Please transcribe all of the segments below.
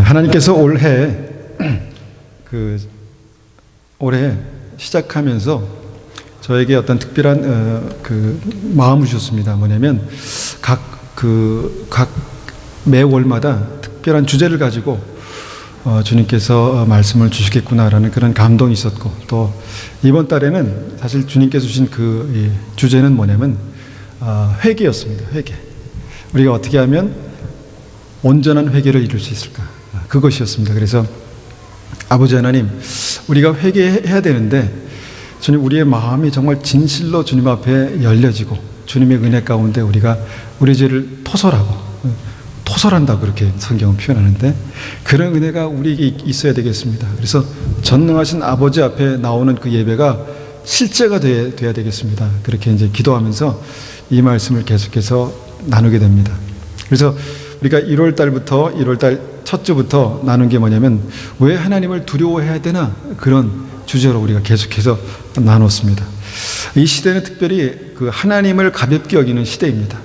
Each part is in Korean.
하나님께서 올해 시작하면서 저에게 어떤 특별한 마음을 주셨습니다. 뭐냐면 각 매월마다 특별한 주제를 가지고 주님께서 말씀을 주시겠구나라는 그런 감동이 있었고, 또 이번 달에는 사실 주님께서 주신 그 주제는 뭐냐면 회개였습니다. 회개. 우리가 어떻게 하면 온전한 회개를 이룰 수 있을까? 그것이었습니다. 그래서 아버지 하나님, 우리가 회개해야 되는데 주님, 우리의 마음이 정말 진실로 주님 앞에 열려지고 주님의 은혜 가운데 우리가 우리 죄를 토설한다, 그렇게 성경은 표현하는데, 그런 은혜가 우리에게 있어야 되겠습니다. 그래서 전능하신 아버지 앞에 나오는 그 예배가 실제가 돼야 되겠습니다. 그렇게 이제 기도하면서 이 말씀을 계속해서 나누게 됩니다. 그래서 우리가 1월 달 첫 주부터 나눈 게 뭐냐면, 왜 하나님을 두려워해야 되나, 그런 주제로 우리가 계속해서 나눴습니다. 이 시대는 특별히 하나님을 가볍게 여기는 시대입니다.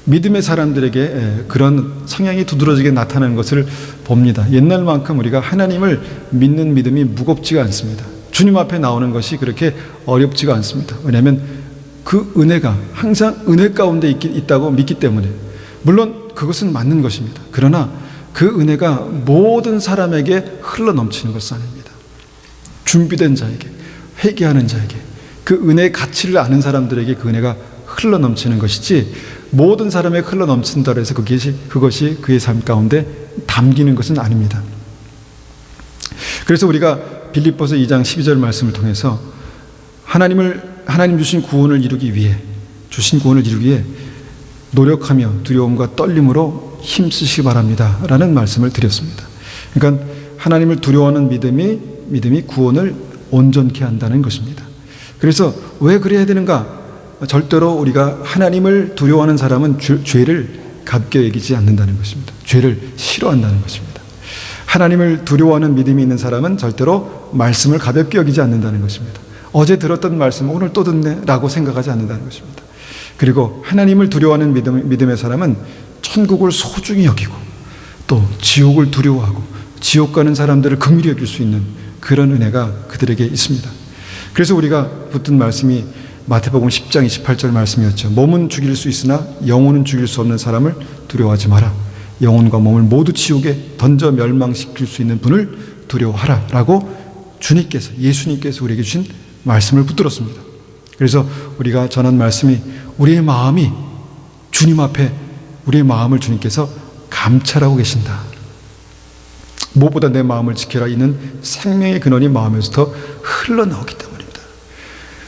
믿음의 사람들에게 그런 성향이 두드러지게 나타나는 것을 봅니다. 옛날만큼 우리가 하나님을 믿는 믿음이 무겁지가 않습니다. 주님 앞에 나오는 것이 그렇게 어렵지가 않습니다. 왜냐하면 그 은혜가 항상 은혜 가운데 있다고 믿기 때문에. 물론 그것은 맞는 것입니다. 그러나 그 은혜가 모든 사람에게 흘러넘치는 것은 아닙니다. 준비된 자에게, 회개하는 자에게, 그 은혜의 가치를 아는 사람들에게 그 은혜가 흘러넘치는 것이지, 모든 사람에게 흘러넘친다고 해서 그것이 그의 삶 가운데 담기는 것은 아닙니다. 그래서 우리가 빌립보서 2장 12절 말씀을 통해서 하나님 주신 구원을 이루기 위해 노력하며 두려움과 떨림으로 힘쓰시기 바랍니다 라는 말씀을 드렸습니다. 그러니까 하나님을 두려워하는 믿음이 구원을 온전케 한다는 것입니다. 그래서 왜 그래야 되는가? 절대로 우리가 하나님을 두려워하는 사람은 죄를 가볍게 여기지 않는다는 것입니다. 죄를 싫어한다는 것입니다. 하나님을 두려워하는 믿음이 있는 사람은 절대로 말씀을 가볍게 여기지 않는다는 것입니다. 어제 들었던 말씀 오늘 또 듣네 라고 생각하지 않는다는 것입니다. 그리고 하나님을 두려워하는 믿음의 사람은 천국을 소중히 여기고, 또 지옥을 두려워하고 지옥 가는 사람들을 긍휼히 여길 수 있는 그런 은혜가 그들에게 있습니다. 그래서 우리가 붙든 말씀이 마태복음 10장 28절 말씀이었죠. 몸은 죽일 수 있으나 영혼은 죽일 수 없는 사람을 두려워하지 마라. 영혼과 몸을 모두 지옥에 던져 멸망시킬 수 있는 분을 두려워하라 라고 예수님께서 우리에게 주신 말씀을 붙들었습니다. 그래서 우리가 전한 말씀이, 우리의 마음이 주님 앞에, 우리의 마음을 주님께서 감찰하고 계신다. 무엇보다 내 마음을 지켜라. 이는 생명의 근원이 마음에서부터 흘러나오기 때문입니다.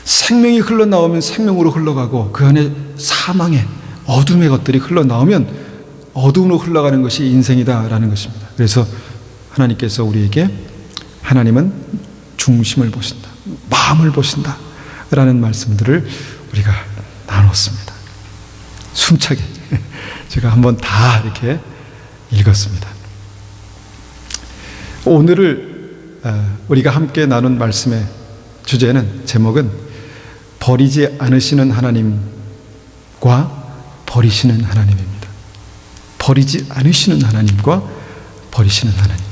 생명이 흘러나오면 생명으로 흘러가고, 그 안에 사망의 어둠의 것들이 흘러나오면 어둠으로 흘러가는 것이 인생이다라는 것입니다. 그래서 하나님께서 우리에게, 하나님은 중심을 보신다, 마음을 보신다 라는 말씀들을 우리가 나눴습니다. 숨차게 제가 한번 다 이렇게 읽었습니다. 오늘을 우리가 함께 나눈 말씀의 제목은 버리지 않으시는 하나님과 버리시는 하나님입니다. 버리지 않으시는 하나님과 버리시는 하나님.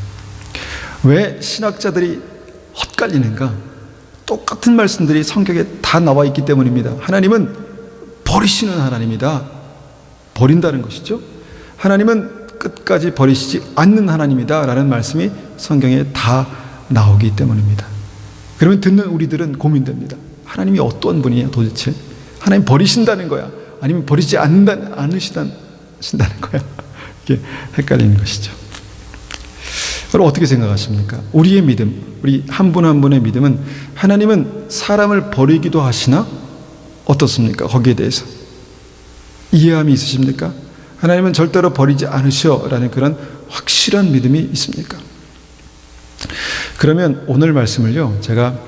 왜 신학자들이 헛갈리는가? 똑같은 말씀들이 성경에 다 나와 있기 때문입니다. 하나님은 버리시는 하나님이다. 버린다는 것이죠. 하나님은 끝까지 버리시지 않는 하나님이다 라는 말씀이 성경에 다 나오기 때문입니다. 그러면 듣는 우리들은 고민됩니다. 하나님이 어떤 분이냐 도대체? 하나님 버리신다는 거야? 아니면 버리지 않으신다는 거야? 이게 헷갈리는 것이죠. 여러분 어떻게 생각하십니까? 우리의 믿음, 우리 한 분 한 분의 믿음은, 하나님은 사람을 버리기도 하시나? 어떻습니까? 거기에 대해서 이해함이 있으십니까? 하나님은 절대로 버리지 않으셔라는 그런 확실한 믿음이 있습니까? 그러면 오늘 말씀을요, 제가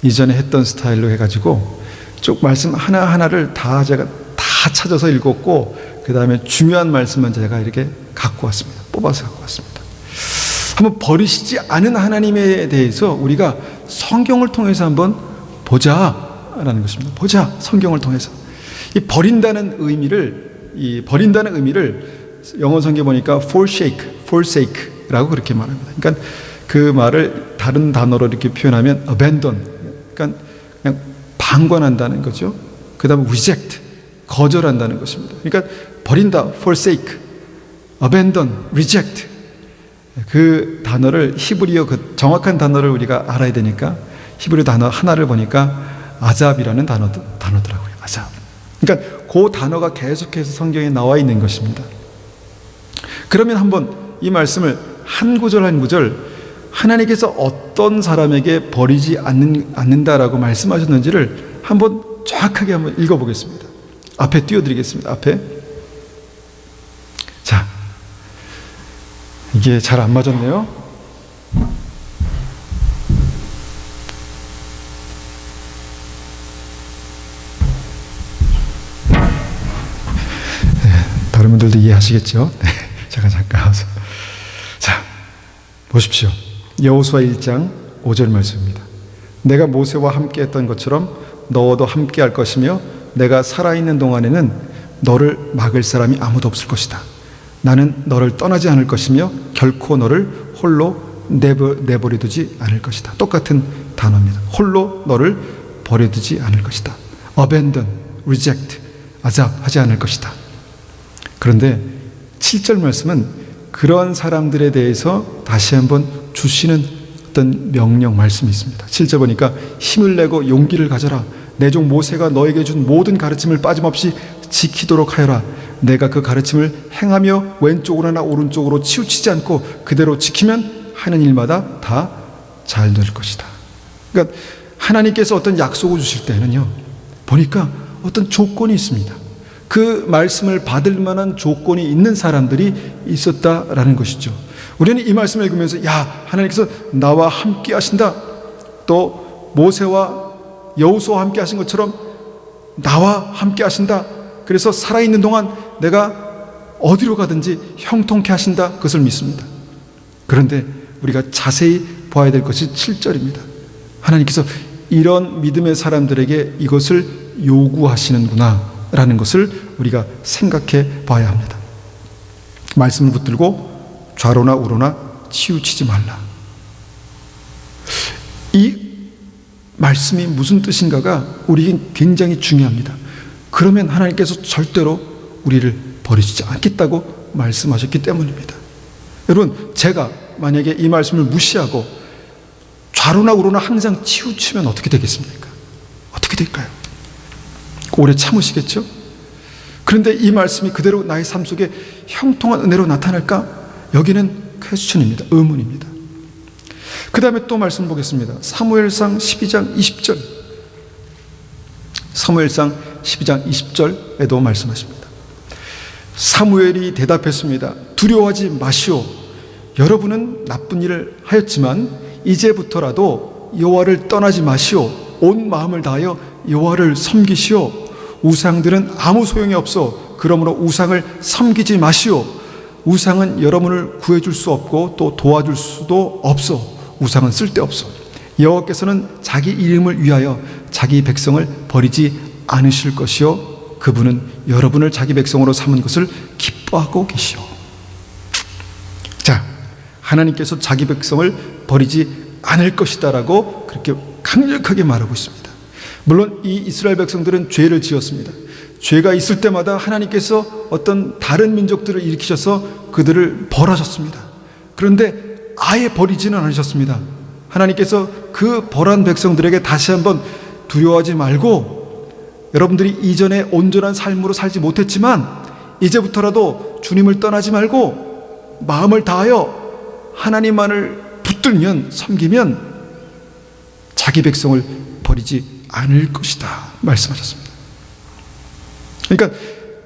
이전에 했던 스타일로 해가지고 쭉 말씀 하나하나를 제가 다 찾아서 읽었고, 그 다음에 중요한 말씀만 제가 이렇게 뽑아서 갖고 왔습니다. 한번 버리시지 않은 하나님에 대해서 우리가 성경을 통해서 한번 보자라는 것입니다. 보자, 성경을 통해서. 이 버린다는 의미를 영어 성경에 보니까 forsake forsake라고 그렇게 말합니다. 그러니까 그 말을 다른 단어로 이렇게 표현하면 abandon, 그러니까 그냥 방관한다는 거죠. 그 다음에 reject, 거절한다는 것입니다. 그러니까 버린다, forsake, abandon, reject. 그 단어를 히브리어 그 정확한 단어를 우리가 알아야 되니까 히브리 단어 하나를 보니까 아잡이라는 단어더라고요. 아잡. 그러니까 그 단어가 계속해서 성경에 나와 있는 것입니다. 그러면 한번 이 말씀을 한 구절 한 구절 하나님께서 어떤 사람에게 버리지 않는다라고 말씀하셨는지를 한번 정확하게 한번 읽어보겠습니다. 앞에 띄워드리겠습니다. 앞에. 자, 이게 잘 안 맞았네요. 네, 다른 분들도 이해하시겠죠? 네, 제가 잠깐 와서. 자, 보십시오. 여호수아 1장 5절 말씀입니다. 내가 모세와 함께 했던 것처럼 너도 함께 할 것이며 내가 살아있는 동안에는 너를 막을 사람이 아무도 없을 것이다. 나는 너를 떠나지 않을 것이며 결코 너를 홀로 내버려두지 않을 것이다. 똑같은 단어입니다. 홀로 너를 버려두지 않을 것이다. abandon, reject, azab 하지 않을 것이다. 그런데 7절 말씀은 그러한 사람들에 대해서 다시 한번 주시는 어떤 명령 말씀이 있습니다. 7절 보니까 힘을 내고 용기를 가져라. 내 종 모세가 너에게 준 모든 가르침을 빠짐없이 지키도록 하여라. 내가 그 가르침을 행하며 왼쪽으로나 오른쪽으로 치우치지 않고 그대로 지키면 하는 일마다 다 잘 될 것이다. 그러니까 하나님께서 어떤 약속을 주실 때는요, 보니까 어떤 조건이 있습니다. 그 말씀을 받을 만한 조건이 있는 사람들이 있었다라는 것이죠. 우리는 이 말씀을 읽으면서 야, 하나님께서 나와 함께 하신다. 또 모세와 여호수아와 함께 하신 것처럼 나와 함께 하신다. 그래서 살아있는 동안 내가 어디로 가든지 형통케 하신다. 그것을 믿습니다. 그런데 우리가 자세히 봐야 될 것이 7절입니다. 하나님께서 이런 믿음의 사람들에게 이것을 요구하시는구나 라는 것을 우리가 생각해 봐야 합니다. 말씀을 붙들고 좌로나 우로나 치우치지 말라. 이 말씀이 무슨 뜻인가가 우리에게 굉장히 중요합니다. 그러면 하나님께서 절대로 우리를 버리시지 않겠다고 말씀하셨기 때문입니다. 여러분, 제가 만약에 이 말씀을 무시하고 좌로나 우로나 항상 치우치면 어떻게 되겠습니까? 어떻게 될까요? 오래 참으시겠죠? 그런데 이 말씀이 그대로 나의 삶 속에 형통한 은혜로 나타날까? 여기는 퀘스천입니다. 의문입니다. 그 다음에 또 말씀 보겠습니다. 사무엘상 12장 20절. 사무엘상 12장 20절에도 말씀하십니다. 사무엘이 대답했습니다. 두려워하지 마시오. 여러분은 나쁜 일을 하였지만 이제부터라도 여호와를 떠나지 마시오. 온 마음을 다하여 여호와를 섬기시오. 우상들은 아무 소용이 없어. 그러므로 우상을 섬기지 마시오. 우상은 여러분을 구해줄 수 없고 또 도와줄 수도 없어. 우상은 쓸데없어. 여호와께서는 자기 이름을 위하여 자기 백성을 버리지 않으실 것이요 그분은 여러분을 자기 백성으로 삼은 것을 기뻐하고 계시오. 자, 하나님께서 자기 백성을 버리지 않을 것이다 라고 그렇게 강력하게 말하고 있습니다. 물론 이 이스라엘 백성들은 죄를 지었습니다. 죄가 있을 때마다 하나님께서 어떤 다른 민족들을 일으키셔서 그들을 벌하셨습니다. 그런데 아예 버리지는 않으셨습니다. 하나님께서 그 벌한 백성들에게 다시 한번 두려워하지 말고 여러분들이 이전에 온전한 삶으로 살지 못했지만 이제부터라도 주님을 떠나지 말고 마음을 다하여 하나님만을 붙들면 섬기면 자기 백성을 버리지 않을 것이다 말씀하셨습니다. 그러니까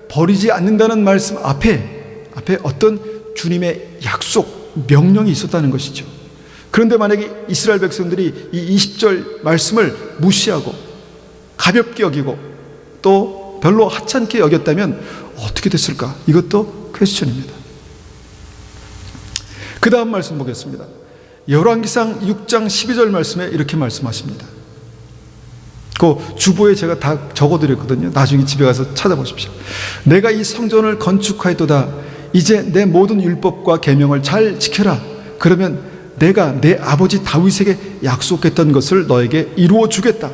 버리지 않는다는 말씀 앞에 어떤 주님의 약속, 명령이 있었다는 것이죠. 그런데 만약에 이스라엘 백성들이 이 20절 말씀을 무시하고 가볍게 여기고 또 별로 하찮게 여겼다면 어떻게 됐을까? 이것도 퀘스천입니다. 그 다음 말씀 보겠습니다. 열왕기상 6장 12절 말씀에 이렇게 말씀하십니다. 그 주보에 제가 다 적어드렸거든요. 나중에 집에 가서 찾아보십시오. 내가 이 성전을 건축하였도다. 이제 내 모든 율법과 계명을 잘 지켜라. 그러면 내가 내 아버지 다윗에게 약속했던 것을 너에게 이루어 주겠다.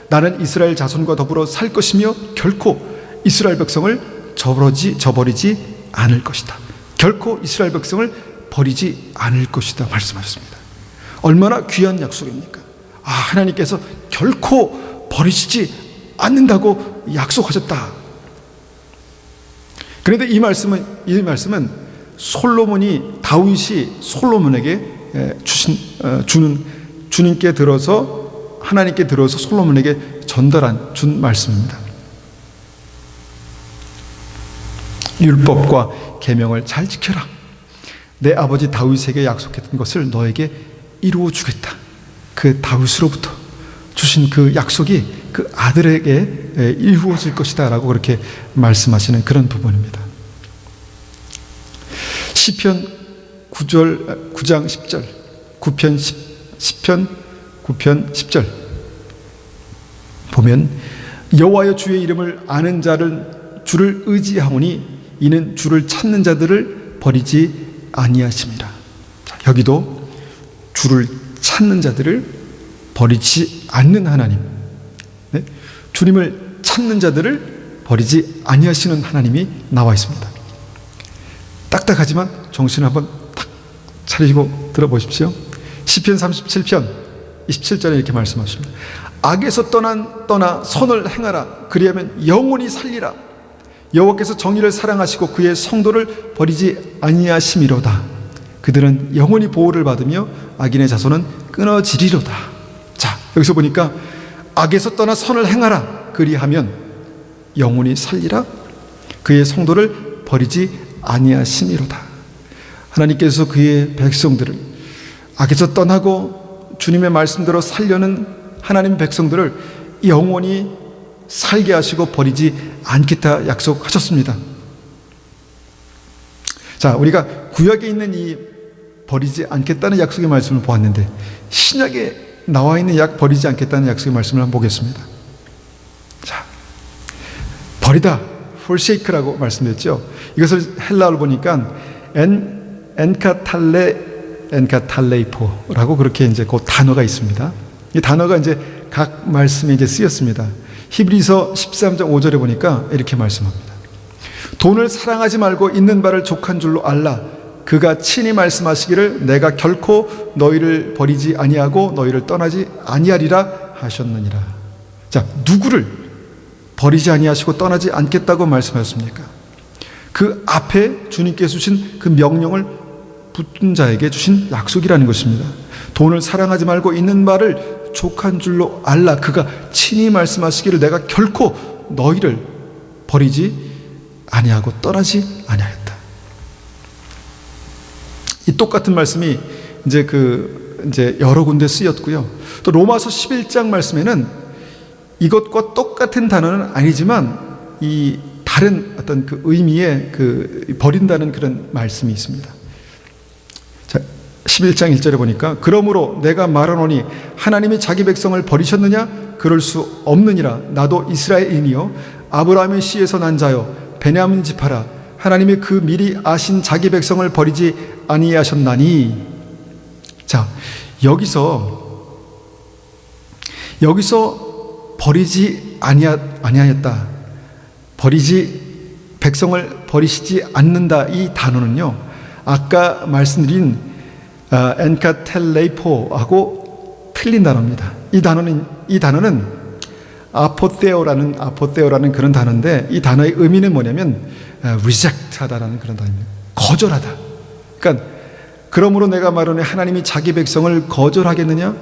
나는 이스라엘 자손과 더불어 살 것이며 결코 이스라엘 백성을 저버리지 않을 것이다. 결코 이스라엘 백성을 버리지 않을 것이다 말씀하셨습니다. 얼마나 귀한 약속입니까? 하나님께서 결코 버리시지 않는다고 약속하셨다. 그런데 이 말씀은 다윗이 솔로몬에게 주는 주님께 들어서 하나님께 들어서 솔로몬에게 준 말씀입니다. 율법과 계명을 잘 지켜라. 내 아버지 다윗에게 약속했던 것을 너에게 이루어 주겠다. 그 다윗으로부터 주신 그 약속이 그 아들에게 이루어질 것이다 라고 그렇게 말씀하시는 그런 부분입니다. 시편 9장 10절, 10편 9편 10절 보면 여호와여 주의 이름을 아는 주를 의지하오니 이는 주를 찾는 자들을 버리지 아니하심이라. 여기도 주를 찾는 자들을 버리지 않는 하나님, 주님을 찾는 자들을 버리지 아니하시는 하나님이 나와 있습니다. 딱딱하지만 정신을 한번 탁 차리고 들어보십시오. 시편 37편 27절에 이렇게 말씀하십니다. 악에서 떠나 선을 행하라. 그리하면 영원히 살리라. 여호와께서 정의를 사랑하시고 그의 성도를 버리지 아니하심이로다. 그들은 영원히 보호를 받으며 악인의 자손은 끊어지리로다. 자, 여기서 보니까 악에서 떠나 선을 행하라. 그리하면 영원히 살리라. 그의 성도를 버리지 아니하심이로다. 하나님께서 그의 백성들을 악에서 떠나고 주님의 말씀대로 살려는 하나님 백성들을 영원히 살게 하시고 버리지 않겠다 약속하셨습니다. 자, 우리가 구약에 있는 이 버리지 않겠다는 약속의 말씀을 보았는데 신약에 나와 있는 버리지 않겠다는 약속의 말씀을 한번 보겠습니다. 자, 버리다, forsake라고 말씀드렸죠. 이것을 헬라어로 보니까 엔카탈레이포라고 그렇게 이제 그 단어가 있습니다. 이 단어가 이제 각 말씀에 이제 쓰였습니다. 히브리서 13장 5절에 보니까 이렇게 말씀합니다. 돈을 사랑하지 말고 있는 바를 족한 줄로 알라. 그가 친히 말씀하시기를 내가 결코 너희를 버리지 아니하고 너희를 떠나지 아니하리라 하셨느니라. 자, 누구를 버리지 아니하시고 떠나지 않겠다고 말씀하셨습니까? 그 앞에 주님께서 주신 그 명령을 붙든 자에게 주신 약속이라는 것입니다. 돈을 사랑하지 말고 있는 바를 족한 줄로 알라. 그가 친히 말씀하시기를 내가 결코 너희를 버리지 아니하고 떠나지 아니하였다. 이 똑같은 말씀이 이제 여러 군데 쓰였고요. 또 로마서 11장 말씀에는 이것과 똑같은 단어는 아니지만 이 다른 어떤 그 의미의 버린다는 그런 말씀이 있습니다. 자, 11장 1절에 보니까 그러므로 내가 말하노니 하나님이 자기 백성을 버리셨느냐? 그럴 수 없느니라. 나도 이스라엘인이요 아브라함의 씨에서 난 자요 베냐민 지파라. 하나님이 그 미리 아신 자기 백성을 버리지 아니하셨나니. 자, 여기서 버리지 아니하였다, 백성을 버리시지 않는다, 이 단어는요 아까 말씀드린 엔카텔레이포하고 틀린 단어입니다. 이 단어는 아포테오라는 그런 단어인데 이 단어의 의미는 뭐냐면 reject하다라는 그런 단어입니다. 거절하다. 그러니까 그러므로 내가 말하노니 하나님이 자기 백성을 거절하겠느냐?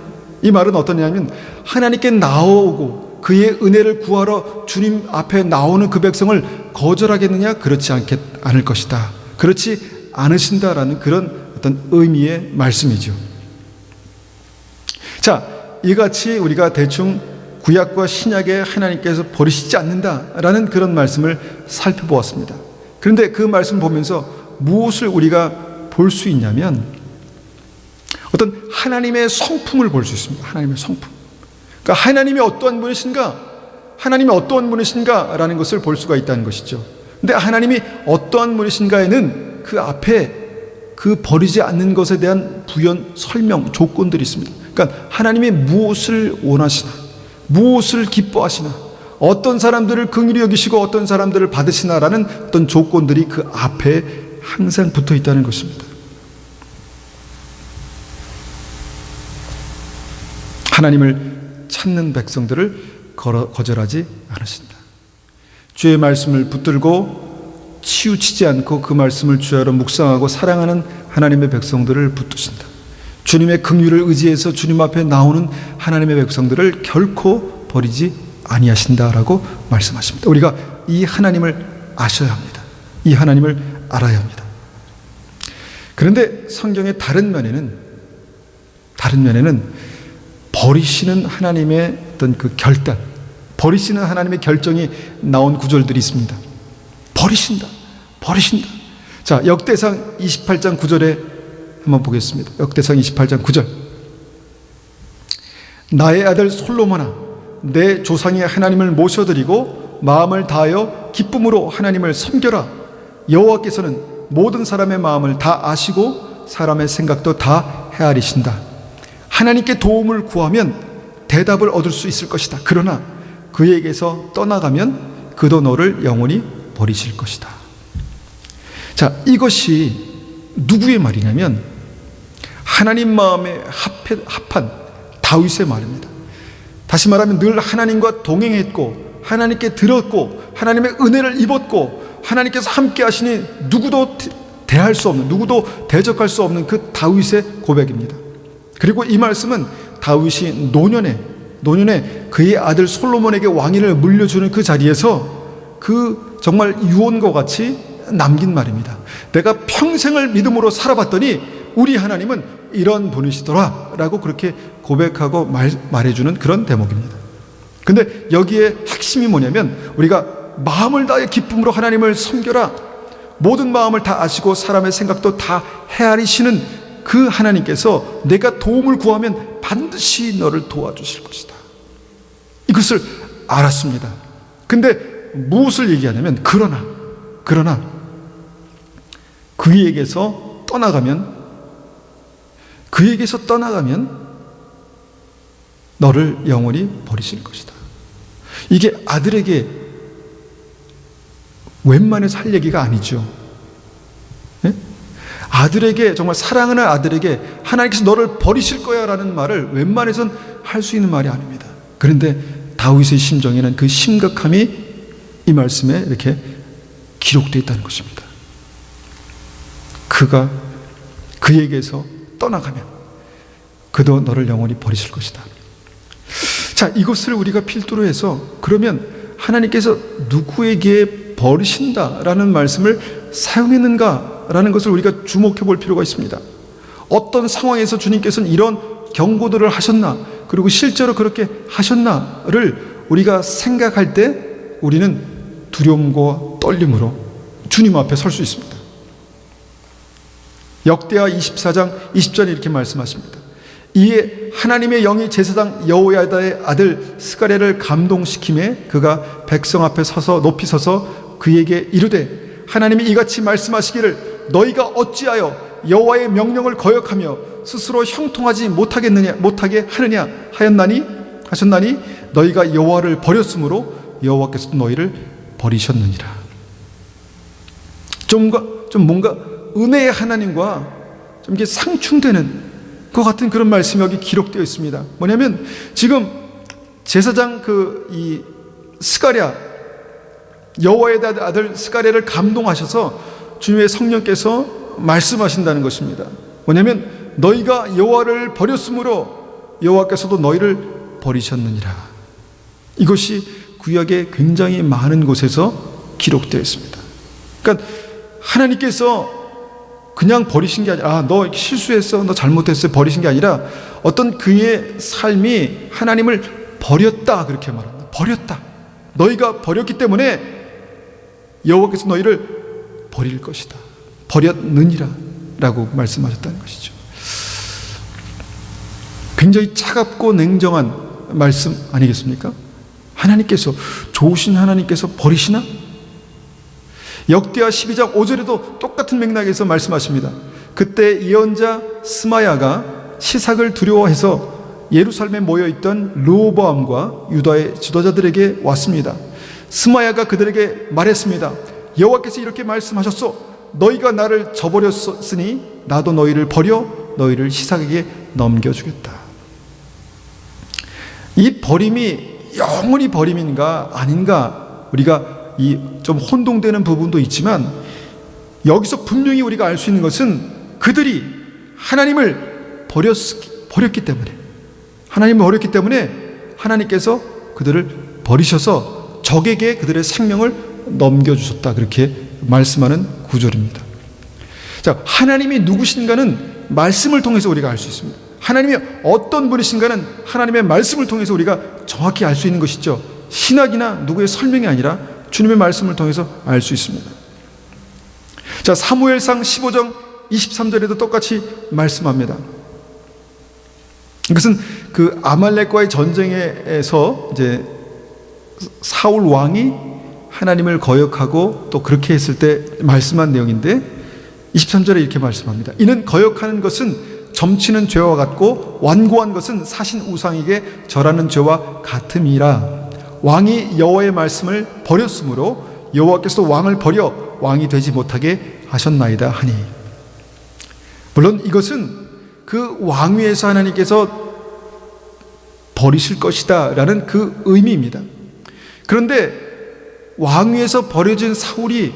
이 말은 어떠냐면 하나님께 나오고 그의 은혜를 구하러 주님 앞에 나오는 그 백성을 거절하겠느냐? 그렇지 않을 것이다. 그렇지 않으신다라는 그런 어떤 의미의 말씀이죠. 자, 이같이 우리가 대충 구약과 신약에 하나님께서 버리시지 않는다라는 그런 말씀을 살펴보았습니다. 그런데 그 말씀 보면서 무엇을 우리가 볼 수 있냐면 어떤 하나님의 성품을 볼 수 있습니다. 하나님의 성품. 그러니까 하나님이 어떠한 분이신가라는 것을 볼 수가 있다는 것이죠. 근데 하나님이 어떠한 분이신가에는 그 앞에 그 버리지 않는 것에 대한 부연 설명 조건들이 있습니다. 그러니까 하나님이 무엇을 원하시나, 무엇을 기뻐하시나, 어떤 사람들을 긍휼히 여기시고 어떤 사람들을 받으시나라는 어떤 조건들이 그 앞에 항상 붙어 있다는 것입니다. 하나님을 찾는 백성들을 거절하지 않으신다. 주의 말씀을 붙들고 치우치지 않고 그 말씀을 주야로 묵상하고 사랑하는 하나님의 백성들을 붙드신다. 주님의 긍휼을 의지해서 주님 앞에 나오는 하나님의 백성들을 결코 버리지 아니하신다라고 말씀하십니다. 우리가 이 하나님을 아셔야 합니다. 이 하나님을 알아야 합니다. 그런데 성경의 다른 면에는 버리시는 하나님의 어떤 그 결단, 버리시는 하나님의 결정이 나온 구절들이 있습니다. 버리신다. 자, 역대상 28장 9절에 한번 보겠습니다. 역대상 28장 9절. 나의 아들 솔로몬아, 내 조상의 하나님을 모셔드리고 마음을 다하여 기쁨으로 하나님을 섬겨라. 여호와께서는 모든 사람의 마음을 다 아시고 사람의 생각도 다 헤아리신다. 하나님께 도움을 구하면 대답을 얻을 수 있을 것이다. 그러나 그에게서 떠나가면 그도 너를 영원히 버리실 것이다. 자, 이것이 누구의 말이냐면 하나님 마음에 합한 다윗의 말입니다. 다시 말하면 늘 하나님과 동행했고 하나님께 들었고 하나님의 은혜를 입었고 하나님께서 함께 하시니 누구도 대할 수 없는, 누구도 대적할 수 없는 그 다윗의 고백입니다. 그리고 이 말씀은 다윗이 노년에 그의 아들 솔로몬에게 왕위를 물려주는 그 자리에서 그 정말 유언과 같이 남긴 말입니다. 내가 평생을 믿음으로 살아봤더니 우리 하나님은 이런 분이시더라 라고 그렇게 고백하고 말해주는 그런 대목입니다. 근데 여기에 핵심이 뭐냐면 우리가 마음을 다해 기쁨으로 하나님을 섬겨라, 모든 마음을 다 아시고 사람의 생각도 다 헤아리시는 그 하나님께서 내가 도움을 구하면 반드시 너를 도와주실 것이다. 이것을 알았습니다. 근데 무엇을 얘기하냐면 그러나 그에게서 떠나가면 너를 영원히 버리실 것이다. 이게 아들에게 웬만해서 할 얘기가 아니죠. 네? 아들에게, 정말 사랑하는 아들에게 하나님께서 너를 버리실 거야 라는 말을 웬만해선 할 수 있는 말이 아닙니다. 그런데 다윗의 심정에는 그 심각함이 이 말씀에 이렇게 기록되어 있다는 것입니다. 그가 그에게서 떠나가면 그도 너를 영원히 버리실 것이다. 자, 이것을 우리가 필두로 해서 그러면 하나님께서 누구에게 버리신다라는 말씀을 사용했는가라는 것을 우리가 주목해 볼 필요가 있습니다. 어떤 상황에서 주님께서는 이런 경고들을 하셨나, 그리고 실제로 그렇게 하셨나를 우리가 생각할 때 우리는 두려움과 떨림으로 주님 앞에 설 수 있습니다. 역대하 24장 20절에 이렇게 말씀하십니다. 이에 하나님의 영이 제사장 여호야다의 아들 스가랴를 감동시키매 그가 백성 앞에 서서 높이 서서 그에게 이르되 하나님이 이같이 말씀하시기를 너희가 어찌하여 여호와의 명령을 거역하며 스스로 형통하지 못하게 하느냐 하셨나니 너희가 여호와를 버렸으므로 여호와께서도 너희를 버리셨느니라. 좀 뭔가 은혜의 하나님과 좀 이게 상충되는 그 같은 그런 말씀이 여기 기록되어 있습니다. 뭐냐면 지금 제사장 이 스가랴, 여호와의 아들 스가랴를 감동하셔서 주님의 성령께서 말씀하신다는 것입니다. 뭐냐면 너희가 여호와를 버렸으므로 여호와께서도 너희를 버리셨느니라. 이것이 구약의 굉장히 많은 곳에서 기록되어 있습니다. 그러니까 하나님께서 그냥 버리신 게 아니라 너 실수했어, 너 잘못했어, 버리신 게 아니라 어떤 그의 삶이 하나님을 버렸다 그렇게 말합니다. 버렸다. 너희가 버렸기 때문에 여호와께서 너희를 버릴 것이다. 버렸느니라 라고 말씀하셨다는 것이죠. 굉장히 차갑고 냉정한 말씀 아니겠습니까? 하나님께서, 좋으신 하나님께서 버리시나? 역대하 12장 5절에도 똑같은 맥락에서 말씀하십니다. 그때 예언자 스마야가 시삭을 두려워해서 예루살렘에 모여있던 르호보암과 유다의 지도자들에게 왔습니다. 스마야가 그들에게 말했습니다. 여호와께서 이렇게 말씀하셨소. 너희가 나를 저버렸으니 나도 너희를 버려 너희를 시삭에게 넘겨주겠다. 이 버림이 영원히 버림인가 아닌가, 우리가 이 좀 혼동되는 부분도 있지만, 여기서 분명히 우리가 알 수 있는 것은 그들이 하나님을 버렸기 때문에, 하나님을 버렸기 때문에 하나님께서 그들을 버리셔서 적에게 그들의 생명을 넘겨주셨다, 그렇게 말씀하는 구절입니다. 자, 하나님이 누구신가는 말씀을 통해서 우리가 알 수 있습니다. 하나님이 어떤 분이신가는 하나님의 말씀을 통해서 우리가 정확히 알 수 있는 것이죠. 신학이나 누구의 설명이 아니라 주님의 말씀을 통해서 알 수 있습니다. 자, 사무엘상 15장 23절에도 똑같이 말씀합니다. 이것은 그 아말렉과의 전쟁에서 이제 사울 왕이 하나님을 거역하고 또 그렇게 했을 때 말씀한 내용인데, 23절에 이렇게 말씀합니다. 이는 거역하는 것은 점치는 죄와 같고 완고한 것은 사신 우상에게 절하는 죄와 같음이라. 왕이 여호와의 말씀을 버렸으므로 여호와께서도 왕을 버려 왕이 되지 못하게 하셨나이다 하니. 물론 이것은 그 왕위에서 하나님께서 버리실 것이다 라는 그 의미입니다. 그런데 왕위에서 버려진 사울이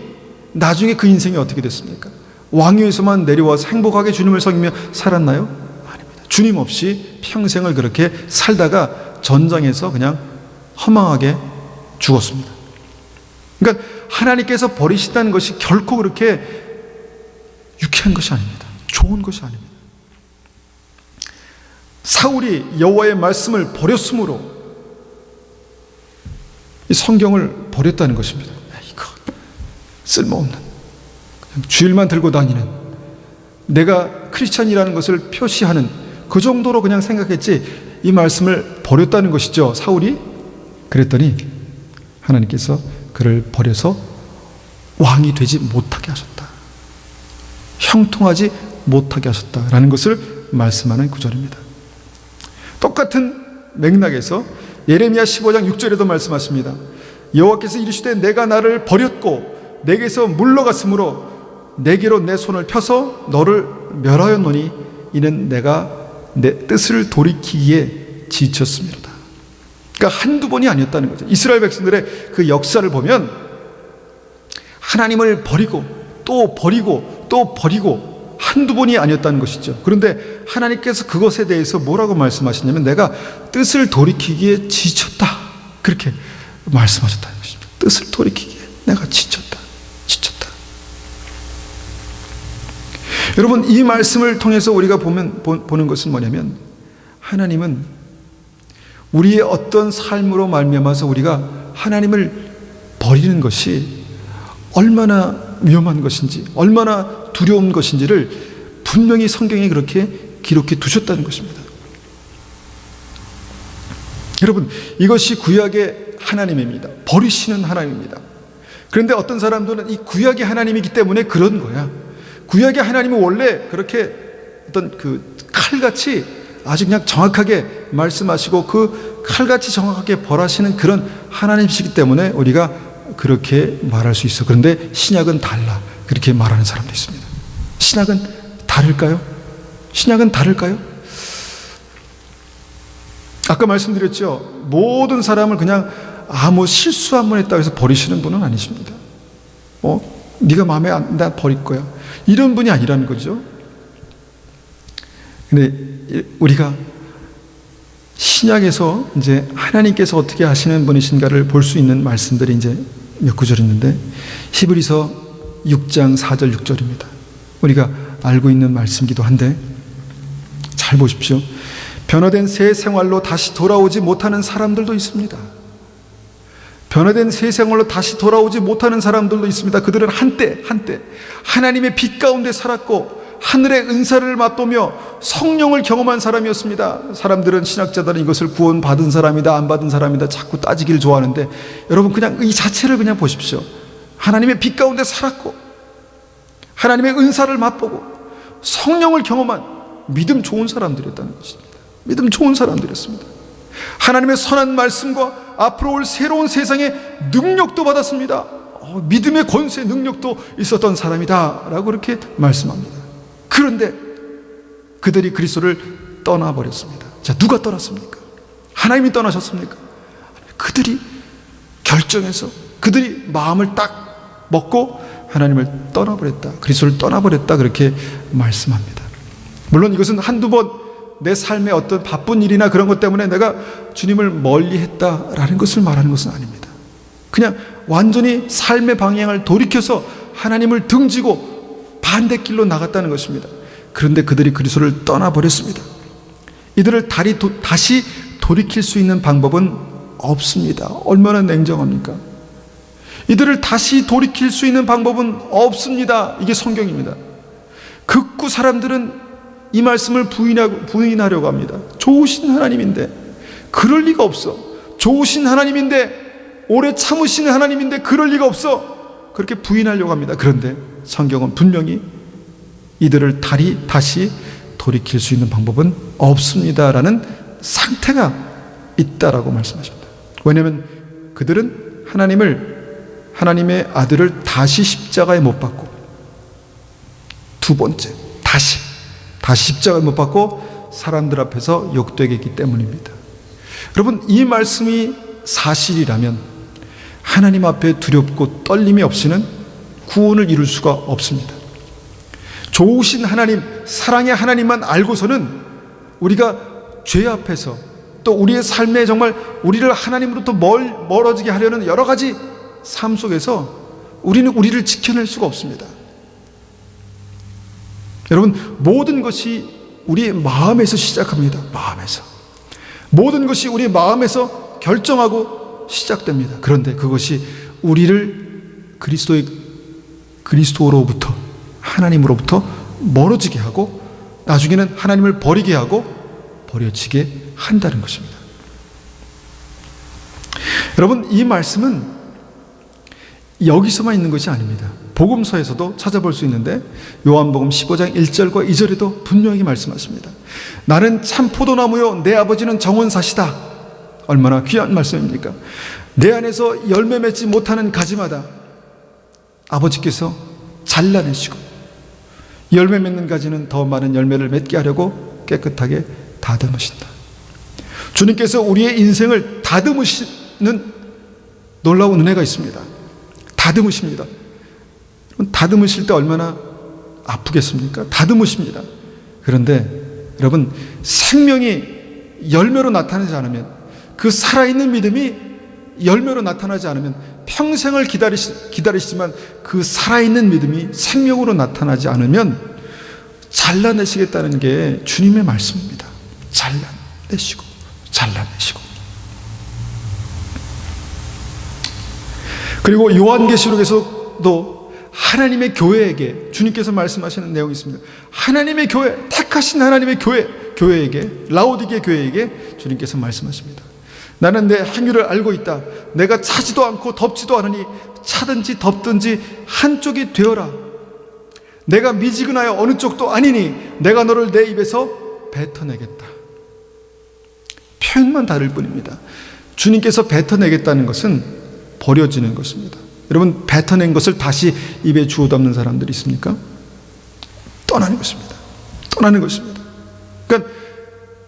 나중에 그 인생이 어떻게 됐습니까? 왕위에서만 내려와서 행복하게 주님을 섬기며 살았나요? 아닙니다. 주님 없이 평생을 그렇게 살다가 전장에서 그냥 허망하게 죽었습니다. 그러니까 하나님께서 버리신다는 것이 결코 그렇게 유쾌한 것이 아닙니다. 좋은 것이 아닙니다. 사울이 여호와의 말씀을 버렸으므로 이 성경을 버렸다는 것입니다. 이거 쓸모없는, 그냥 주일만 들고 다니는, 내가 크리스찬이라는 것을 표시하는 그 정도로 그냥 생각했지, 이 말씀을 버렸다는 것이죠, 사울이. 그랬더니 하나님께서 그를 버려서 왕이 되지 못하게 하셨다, 형통하지 못하게 하셨다라는 것을 말씀하는 구절입니다. 똑같은 맥락에서 예레미야 15장 6절에도 말씀하십니다. 여호와께서 이르시되 내가 나를 버렸고 내게서 물러갔으므로 내게로 내 손을 펴서 너를 멸하였노니 이는 내가 내 뜻을 돌이키기에 지쳤음이로다. 그러니까 한두 번이 아니었다는 거죠. 이스라엘 백성들의 그 역사를 보면 하나님을 버리고 또 버리고 또 버리고 한두 번이 아니었다는 것이죠. 그런데 하나님께서 그것에 대해서 뭐라고 말씀하시냐면 내가 뜻을 돌이키기에 지쳤다, 그렇게 말씀하셨다는 것입니다. 뜻을 돌이키기에 내가 지쳤다. 여러분, 이 말씀을 통해서 우리가 보는 것은 뭐냐면, 하나님은 우리의 어떤 삶으로 말미암아서 우리가 하나님을 버리는 것이 얼마나 위험한 것인지, 얼마나 두려운 것인지를 분명히 성경에 그렇게 기록해 두셨다는 것입니다. 여러분, 이것이 구약의 하나님입니다. 버리시는 하나님입니다. 그런데 어떤 사람들은 이 구약의 하나님이기 때문에 그런 거야. 구약의 하나님은 원래 그렇게 어떤 그 칼같이 아주 그냥 정확하게 말씀하시고 그 칼같이 정확하게 벌하시는 그런 하나님이시기 때문에 우리가 그렇게 말할 수 있어. 그런데 신약은 달라, 그렇게 말하는 사람도 있습니다. 신약은 다를까요? 신약은 다를까요? 아까 말씀드렸죠. 모든 사람을 그냥 아무 실수 한 번 했다고 해서 버리시는 분은 아니십니다. 네가 마음에 안 나 버릴 거야, 이런 분이 아니라는 거죠. 근데 우리가 신약에서 이제 하나님께서 어떻게 하시는 분이신가를 볼 수 있는 말씀들이 이제 몇 구절 있는데, 히브리서 6장 4절 6절입니다. 우리가 알고 있는 말씀이기도 한데 잘 보십시오. 변화된 새 생활로 다시 돌아오지 못하는 사람들도 있습니다. 변화된 새 생활로 다시 돌아오지 못하는 사람들도 있습니다. 그들은 한때 하나님의 빛 가운데 살았고 하늘의 은사를 맛보며 성령을 경험한 사람이었습니다. 사람들은, 신학자들은 이것을 구원받은 사람이다 안 받은 사람이다 자꾸 따지기를 좋아하는데, 여러분 그냥 이 자체를 그냥 보십시오. 하나님의 빛 가운데 살았고 하나님의 은사를 맛보고 성령을 경험한 믿음 좋은 사람들이었다는 것입니다. 믿음 좋은 사람들이었습니다. 하나님의 선한 말씀과 앞으로 올 새로운 세상의 능력도 받았습니다. 믿음의 권세 능력도 있었던 사람이다 라고 그렇게 말씀합니다. 그런데 그들이 그리스도를 떠나버렸습니다. 자, 누가 떠났습니까? 하나님이 떠나셨습니까? 그들이 결정해서 그들이 마음을 딱 먹고 하나님을 떠나버렸다, 그리스도를 떠나버렸다, 그렇게 말씀합니다. 물론 이것은 한두 번 내 삶의 어떤 바쁜 일이나 그런 것 때문에 내가 주님을 멀리 했다라는 것을 말하는 것은 아닙니다. 그냥 완전히 삶의 방향을 돌이켜서 하나님을 등지고 반대길로 나갔다는 것입니다. 그런데 그들이 그리스도를 떠나버렸습니다. 이들을 다시 돌이킬 수 있는 방법은 없습니다. 얼마나 냉정합니까? 이들을 다시 돌이킬 수 있는 방법은 없습니다. 이게 성경입니다. 극구 사람들은 이 말씀을 부인하려고 합니다. 좋으신 하나님인데 그럴 리가 없어. 좋으신 하나님인데 오래 참으시는 하나님인데 그럴 리가 없어. 그렇게 부인하려고 합니다. 그런데 성경은 분명히 이들을 다시 돌이킬 수 있는 방법은 없습니다라는 상태가 있다라고 말씀하십니다. 왜냐하면 그들은 하나님의 아들을 다시 십자가에 못 박고, 두 번째 다시 십자가에 못 박고 사람들 앞에서 욕되게 했기 때문입니다. 여러분, 이 말씀이 사실이라면 하나님 앞에 두렵고 떨림이 없이는 구원을 이룰 수가 없습니다. 좋으신 하나님, 사랑의 하나님만 알고서는 우리가 죄 앞에서 또 우리의 삶에 정말 우리를 하나님으로부터 멀어지게 하려는 여러 가지 삶 속에서 우리는 우리를 지켜낼 수가 없습니다. 여러분, 모든 것이 우리의 마음에서 시작합니다. 마음에서. 모든 것이 우리 마음에서 결정하고 시작됩니다. 그런데 그것이 우리를 그리스도로부터, 하나님으로부터 멀어지게 하고 나중에는 하나님을 버리게 하고 버려지게 한다는 것입니다. 여러분, 이 말씀은 여기서만 있는 것이 아닙니다. 복음서에서도 찾아볼 수 있는데 요한복음 15장 1절과 2절에도 분명히 말씀하십니다. 나는 참 포도나무요 내 아버지는 정원사시다. 얼마나 귀한 말씀입니까? 내 안에서 열매 맺지 못하는 가지마다 아버지께서 잘라내시고 열매 맺는 가지는 더 많은 열매를 맺게 하려고 깨끗하게 다듬으신다. 주님께서 우리의 인생을 다듬으시는 놀라운 은혜가 있습니다. 다듬으십니다. 다듬으실 때 얼마나 아프겠습니까? 다듬으십니다. 그런데 여러분, 생명이 열매로 나타나지 않으면, 그 살아있는 믿음이 열매로 나타나지 않으면 평생을 기다리시지만 그 살아있는 믿음이 생명으로 나타나지 않으면 잘라내시겠다는 게 주님의 말씀입니다. 잘라내시고 그리고 요한계시록에서도 하나님의 교회에게 주님께서 말씀하시는 내용이 있습니다. 하나님의 교회, 택하신 하나님의 교회에게, 라오디게 교회에게 주님께서 말씀하십니다. 나는 내 행위를 알고 있다. 내가 차지도 않고 덥지도 않으니 차든지 덥든지 한쪽이 되어라. 내가 미지근하여 어느 쪽도 아니니 내가 너를 내 입에서 뱉어내겠다. 표현만 다를 뿐입니다. 주님께서 뱉어내겠다는 것은 버려지는 것입니다. 여러분, 뱉어낸 것을 다시 입에 주워 담는 사람들이 있습니까? 떠나는 것입니다. 떠나는 것입니다. 그러니까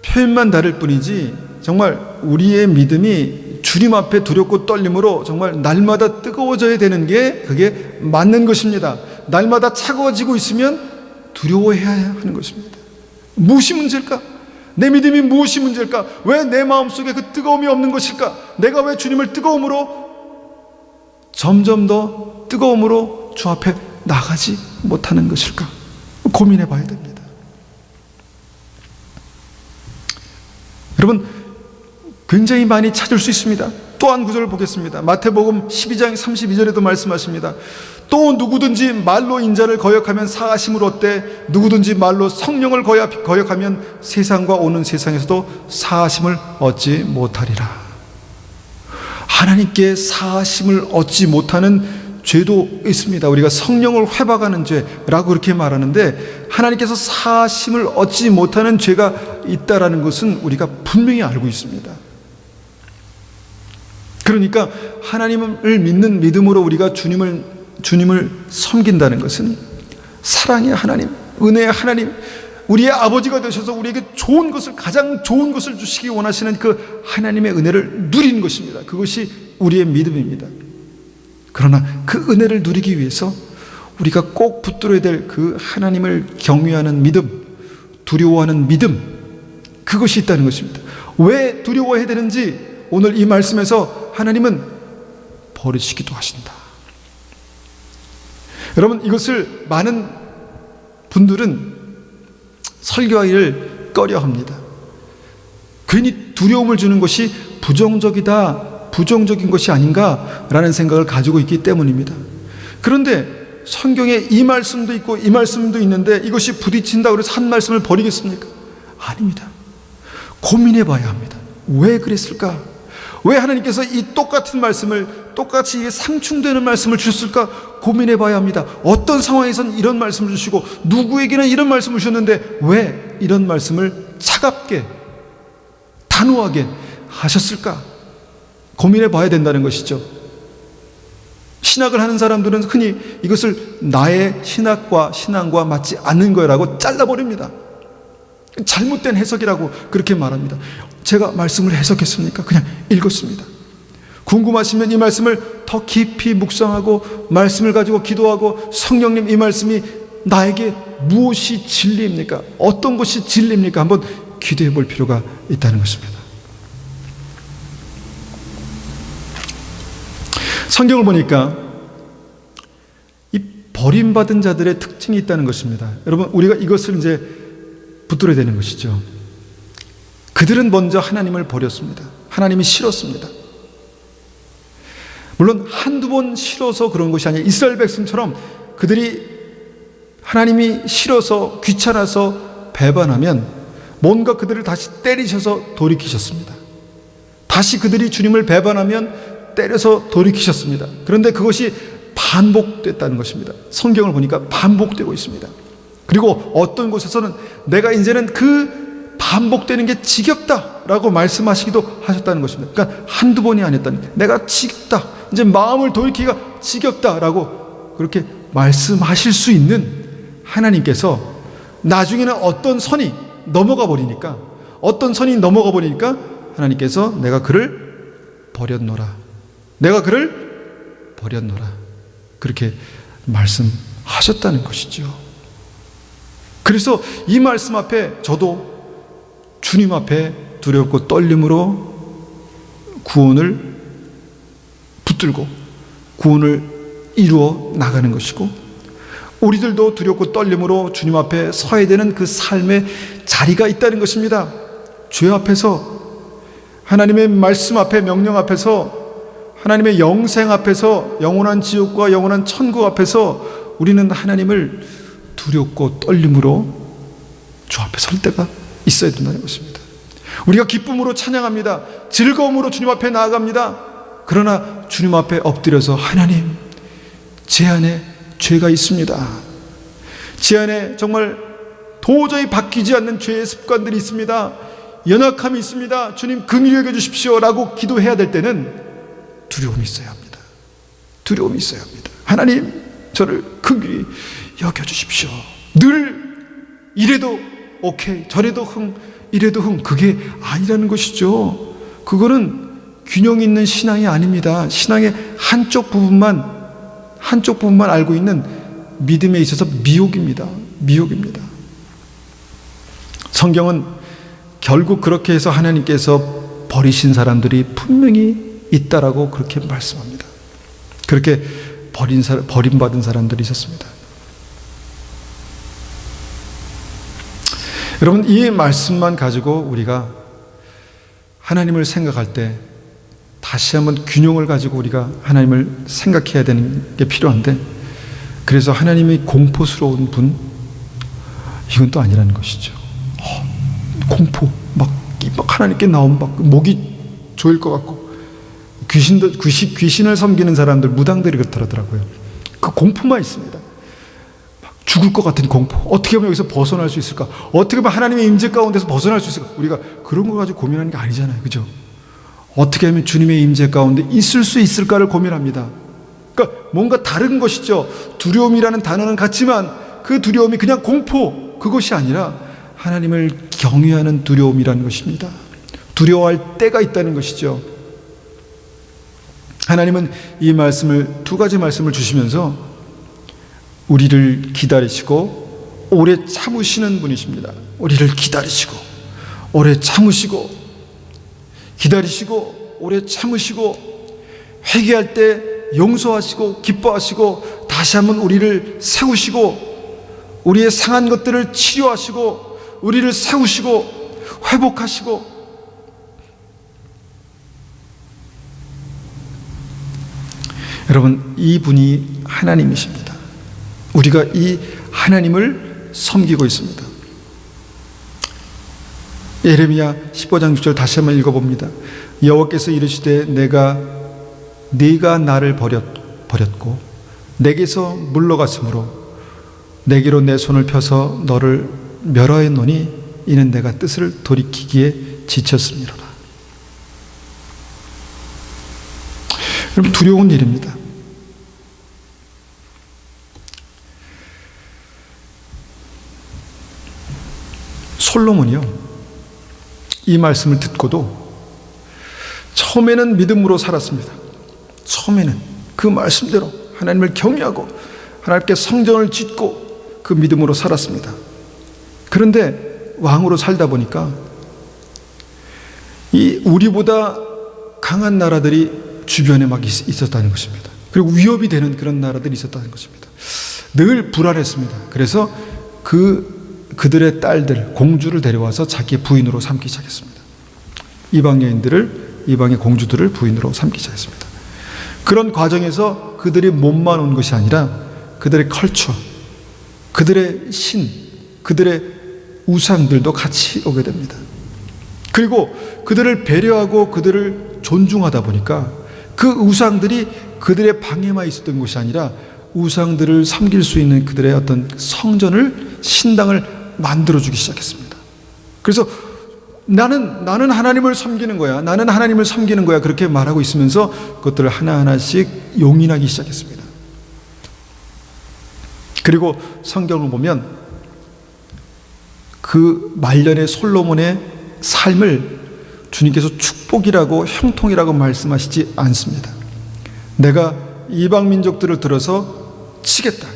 표현만 다를 뿐이지 정말 우리의 믿음이 주님 앞에 두렵고 떨림으로 정말 날마다 뜨거워져야 되는 게 그게 맞는 것입니다. 날마다 차가워지고 있으면 두려워해야 하는 것입니다. 무엇이 문제일까? 내 믿음이 무엇이 문제일까? 왜 내 마음속에 그 뜨거움이 없는 것일까? 내가 왜 주님을 점점 더 뜨거움으로 주 앞에 나가지 못하는 것일까? 고민해 봐야 됩니다. 여러분, 굉장히 많이 찾을 수 있습니다. 또 한 구절을 보겠습니다. 마태복음 12장 32절에도 말씀하십니다. 또 누구든지 말로 인자를 거역하면 사하심을 얻되 누구든지 말로 성령을 거역하면 세상과 오는 세상에서도 사하심을 얻지 못하리라. 하나님께 사하심을 얻지 못하는 죄도 있습니다. 우리가 성령을 회박하는 죄라고 그렇게 말하는데, 하나님께서 사하심을 얻지 못하는 죄가 있다라는 것은 우리가 분명히 알고 있습니다. 그러니까 하나님을 믿는 믿음으로 우리가 주님을 섬긴다는 것은 사랑의 하나님, 은혜의 하나님, 우리의 아버지가 되셔서 우리에게 좋은 것을, 가장 좋은 것을 주시기 원하시는 그 하나님의 은혜를 누리는 것입니다. 그것이 우리의 믿음입니다. 그러나 그 은혜를 누리기 위해서 우리가 꼭 붙들어야 될 그 하나님을 경외하는 믿음, 두려워하는 믿음, 그것이 있다는 것입니다. 왜 두려워해야 되는지 오늘 이 말씀에서 하나님은 버리시기도 하신다. 여러분, 이것을 많은 분들은 설교하기를 꺼려합니다. 괜히 두려움을 주는 것이 부정적인 것이 아닌가라는 생각을 가지고 있기 때문입니다. 그런데 성경에 이 말씀도 있고 이 말씀도 있는데 이것이 부딪힌다고 해서 한 말씀을 버리겠습니까? 아닙니다. 고민해 봐야 합니다. 왜 그랬을까? 왜 하나님께서 이 똑같은 말씀을, 똑같이 상충되는 말씀을 주셨을까? 고민해 봐야 합니다. 어떤 상황에선 이런 말씀을 주시고 누구에게는 이런 말씀을 주셨는데 왜 이런 말씀을 차갑게, 단호하게 하셨을까? 고민해 봐야 된다는 것이죠. 신학을 하는 사람들은 흔히 이것을 나의 신앙과 맞지 않는 거라고 잘라버립니다. 잘못된 해석이라고 그렇게 말합니다. 제가 말씀을 해석했습니까? 그냥 읽었습니다. 궁금하시면 이 말씀을 더 깊이 묵상하고 말씀을 가지고 기도하고, 성령님, 이 말씀이 나에게 무엇이 진리입니까? 어떤 것이 진리입니까? 한번 기도해 볼 필요가 있다는 것입니다. 성경을 보니까 이 버림받은 자들의 특징이 있다는 것입니다. 여러분, 우리가 이것을 이제 붙들어야 되는 것이죠. 그들은 먼저 하나님을 버렸습니다. 하나님이 싫었습니다. 물론 한두 번 싫어서 그런 것이 아니라 이스라엘 백성처럼 그들이 하나님이 싫어서, 귀찮아서 배반하면 뭔가 그들을 다시 때리셔서 돌이키셨습니다. 다시 그들이 주님을 배반하면 때려서 돌이키셨습니다. 그런데 그것이 반복됐다는 것입니다. 성경을 보니까 반복되고 있습니다. 그리고 어떤 곳에서는 내가 이제는 그 반복되는 게 지겹다라고 말씀하시기도 하셨다는 것입니다. 그러니까 한두 번이 아니었다는, 내가 지겹다, 이제 마음을 돌이키기가 지겹다라고 그렇게 말씀하실 수 있는 하나님께서 나중에는 어떤 선이 넘어가 버리니까 하나님께서 내가 그를 버렸노라, 그렇게 말씀하셨다는 것이죠. 그래서 이 말씀 앞에 저도 주님 앞에 두렵고 떨림으로 구원을 붙들고 구원을 이루어 나가는 것이고, 우리들도 두렵고 떨림으로 주님 앞에 서야 되는 그 삶의 자리가 있다는 것입니다. 죄 앞에서, 하나님의 말씀 앞에, 명령 앞에서, 하나님의 영생 앞에서, 영원한 지옥과 영원한 천국 앞에서 우리는 하나님을 두렵고 떨림으로 주 앞에 설 때가 있어야 된다는 것입니다. 우리가 기쁨으로 찬양합니다. 즐거움으로 주님 앞에 나아갑니다. 그러나 주님 앞에 엎드려서, 하나님, 제 안에 죄가 있습니다. 제 안에 정말 도저히 바뀌지 않는 죄의 습관들이 있습니다. 연약함이 있습니다. 주님, 긍휼히 여겨 주십시오 라고 기도해야 될 때는 두려움이 있어야 합니다. 두려움이 있어야 합니다. 하나님, 저를 긍휼히 여겨 주십시오. 늘 이래도 오케이, 저래도 흥, 이래도 흥, 그게 아니라는 것이죠. 그거는 균형 있는 신앙이 아닙니다. 신앙의 한쪽 부분만 알고 있는 믿음에 있어서 미혹입니다. 성경은 결국 그렇게 해서 하나님께서 버리신 사람들이 분명히 있다라고 그렇게 말씀합니다. 그렇게 버림받은 사람들이 있었습니다. 여러분, 이 말씀만 가지고 우리가 하나님을 생각할 때 다시 한번 균형을 가지고 우리가 하나님을 생각해야 되는 게 필요한데, 그래서 하나님이 공포스러운 분, 이건 또 아니라는 것이죠. 공포, 막 하나님께 나오면 막 목이 조일 것 같고, 귀신을 섬기는 사람들, 무당들이 그렇더라고요. 그 공포만 있습니다. 죽을 것 같은 공포. 어떻게 하면 여기서 벗어날 수 있을까? 어떻게 하면 하나님의 임재 가운데서 벗어날 수 있을까? 우리가 그런 거 가지고 고민하는 게 아니잖아요. 그죠? 어떻게 하면 주님의 임재 가운데 있을 수 있을까를 고민합니다. 그러니까 뭔가 다른 것이죠. 두려움이라는 단어는 같지만 그 두려움이 그냥 공포, 그것이 아니라 하나님을 경외하는 두려움이라는 것입니다. 두려워할 때가 있다는 것이죠. 하나님은 이 말씀을, 두 가지 말씀을 주시면서 우리를 기다리시고 오래 참으시는 분이십니다. 우리를 기다리시고 오래 참으시고, 기다리시고 오래 참으시고, 회개할 때 용서하시고 기뻐하시고, 다시 한번 우리를 세우시고, 우리의 상한 것들을 치료하시고, 우리를 세우시고 회복하시고. 여러분, 이분이 하나님이십니다. 우리가 이 하나님을 섬기고 있습니다. 예레미야 15장 6절 다시 한번 읽어봅니다. 여호와께서 이르시되 네가 나를 버렸고 내게서 물러갔으므로 내게로 내 손을 펴서 너를 멸하였노니 이는 내가 뜻을 돌이키기에 지쳤음이로라. 여러분, 두려운 일입니다. 솔로몬이요, 이 말씀을 듣고도 처음에는 믿음으로 살았습니다. 처음에는 그 말씀대로 하나님을 경외하고 하나님께 성전을 짓고 그 믿음으로 살았습니다. 그런데 왕으로 살다 보니까 이 우리보다 강한 나라들이 주변에 막 있었다는 것입니다. 그리고 위협이 되는 그런 나라들이 있었다는 것입니다. 늘 불안했습니다. 그래서 그들의 딸들, 공주를 데려와서 자기의 부인으로 삼기 시작했습니다. 이방의 공주들을 부인으로 삼기 시작했습니다. 그런 과정에서 그들이 몸만 온 것이 아니라 그들의 컬처, 그들의 신, 그들의 우상들도 같이 오게 됩니다. 그리고 그들을 배려하고 그들을 존중하다 보니까 그 우상들이 그들의 방에만 있었던 것이 아니라 우상들을 섬길 수 있는 그들의 어떤 성전을, 신당을 만들어주기 시작했습니다. 그래서 나는 하나님을 섬기는 거야, 나는 하나님을 섬기는 거야, 그렇게 말하고 있으면서 그것들을 하나하나씩 용인하기 시작했습니다. 그리고 성경을 보면 그 말년의 솔로몬의 삶을 주님께서 축복이라고, 형통이라고 말씀하시지 않습니다. 내가 이방 민족들을 들어서 치겠다.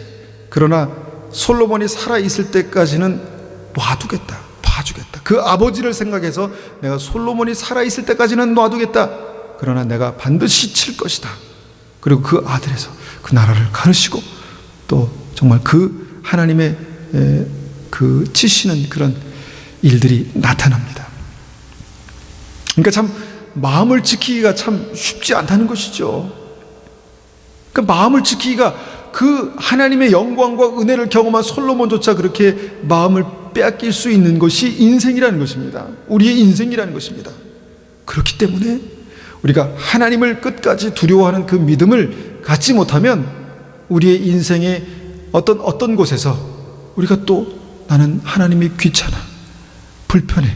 그러나 솔로몬이 살아있을 때까지는 놔두겠다, 봐주겠다. 그 아버지를 생각해서 내가 솔로몬이 살아있을 때까지는 놔두겠다. 그러나 내가 반드시 칠 것이다. 그리고 그 아들에서 그 나라를 가르치고 또 정말 그 하나님의 그 치시는 그런 일들이 나타납니다. 그러니까 참 마음을 지키기가 참 쉽지 않다는 것이죠. 그러니까 마음을 지키기가, 그 하나님의 영광과 은혜를 경험한 솔로몬조차 그렇게 마음을 빼앗길 수 있는 것이 인생이라는 것입니다. 우리의 인생이라는 것입니다. 그렇기 때문에 우리가 하나님을 끝까지 두려워하는 그 믿음을 갖지 못하면 우리의 인생의 어떤 곳에서 우리가 또 나는 하나님이 귀찮아, 불편해,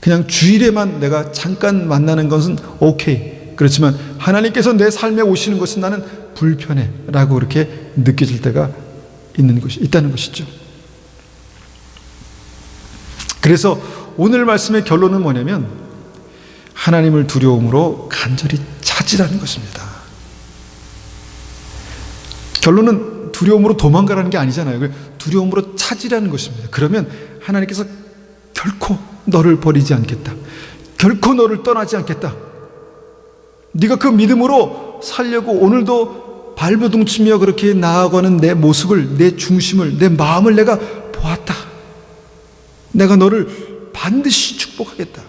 그냥 주일에만 내가 잠깐 만나는 것은 오케이, 그렇지만 하나님께서 내 삶에 오시는 것은 나는 불편해 라고 그렇게 느껴질 때가 있다는 것이죠. 그래서 오늘 말씀의 결론은 뭐냐면 하나님을 두려움으로 간절히 찾으라는 것입니다. 결론은 두려움으로 도망가라는 게 아니잖아요. 두려움으로 찾으라는 것입니다. 그러면 하나님께서 결코 너를 버리지 않겠다, 결코 너를 떠나지 않겠다. 네가 그 믿음으로 살려고 오늘도 발버둥치며 그렇게 나아가는 내 모습을, 내 중심을, 내 마음을 내가 보았다. 내가 너를 반드시 축복하겠다.